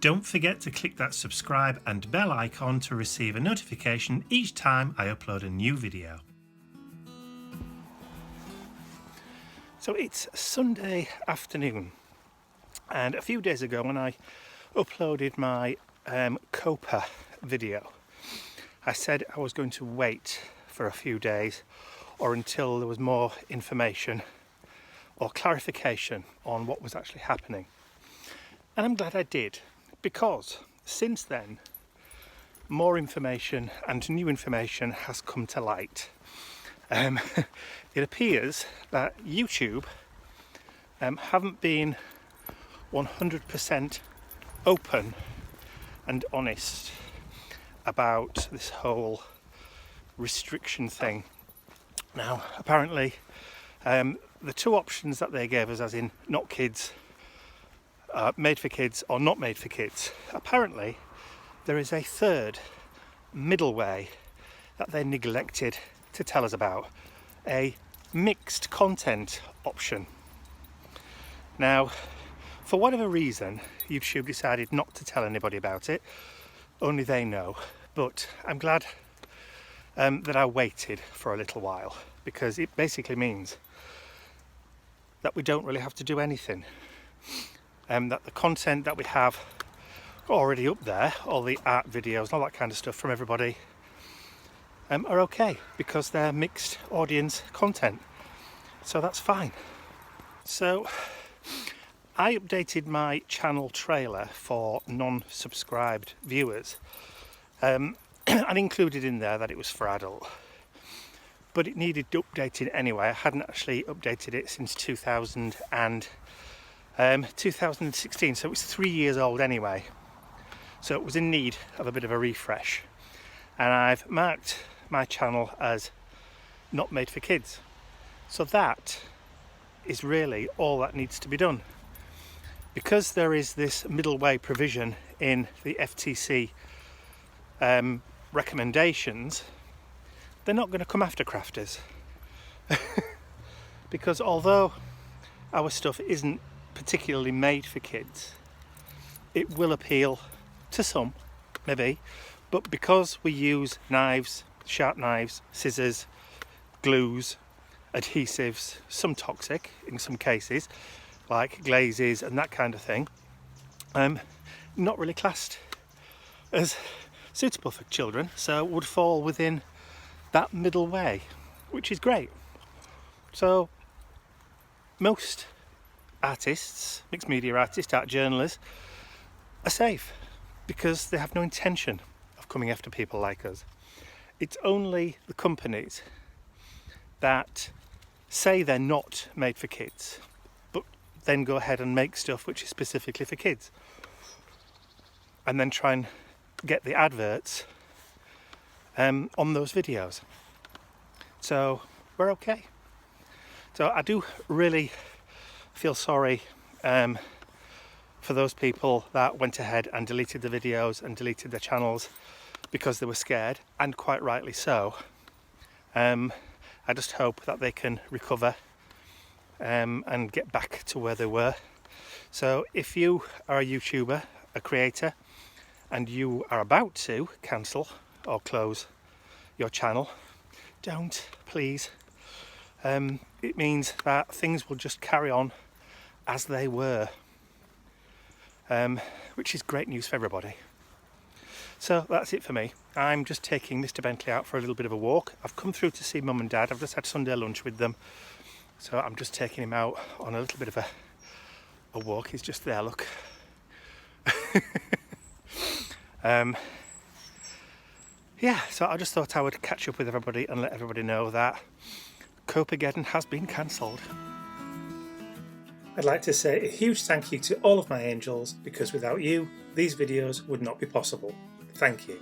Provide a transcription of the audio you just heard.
Don't forget to click that subscribe and bell icon to receive a notification each time I upload a new video. So it's Sunday afternoon, and a few days ago when I uploaded my COPPA video, I said I was going to wait for a few days or until there was more information or clarification on what was actually happening. And I'm glad I did, because since then more information and new information has come to light. It appears that YouTube haven't been 100% open and honest about this whole restriction thing. Now, apparently, the two options that they gave us, as in not kids, made for kids or not made for kids, apparently there is a third middle way that they neglected to tell us about, a mixed content option. Now, for whatever reason, YouTube decided not to tell anybody about it. Only they know. But I'm glad that I waited for a little while, because it basically means that we don't really have to do anything. That the content that we have already up there, all the art videos, all that kind of stuff from everybody, are okay, because they're mixed audience content. So that's fine. So I updated my channel trailer for non-subscribed viewers, and included in there that it was for adult. But it needed updating anyway. I hadn't actually updated it since 2016, so it was 3 years old anyway. So it was in need of a bit of a refresh. And I've marked my channel as not made for kids. So that is really all that needs to be done. Because there is this middle way provision in the FTC recommendations, they're not going to come after crafters. Because although our stuff isn't particularly made for kids, it will appeal to some, maybe, but because we use knives, sharp knives, scissors, glues, adhesives, some toxic in some cases, like glazes and that kind of thing, not really classed as suitable for children, so would fall within that middle way, which is great. So most artists, mixed media artists, art journalists, are safe because they have no intention of coming after people like us. It's only the companies that say they're not made for kids, but then go ahead and make stuff which is specifically for kids, and then try and get the adverts on those videos. So we're okay. So I do really feel sorry for those people that went ahead and deleted the videos and deleted their channels because they were scared, and quite rightly so. I just hope that they can recover and get back to where they were. So if you are a YouTuber, a creator, and you are about to cancel or close your channel, don't, please. It means that things will just carry on as they were, which is great news for everybody. So that's it for me. I'm just taking Mr. Bentley out for a little bit of a walk. I've come through to see Mum and Dad. I've just had Sunday lunch with them, so I'm just taking him out on a little bit of a walk. He's just there, look. Yeah, so I just thought I would catch up with everybody and let everybody know that Coppageddon has been cancelled. I'd like to say a huge thank you to all of my angels, because without you, these videos would not be possible. Thank you.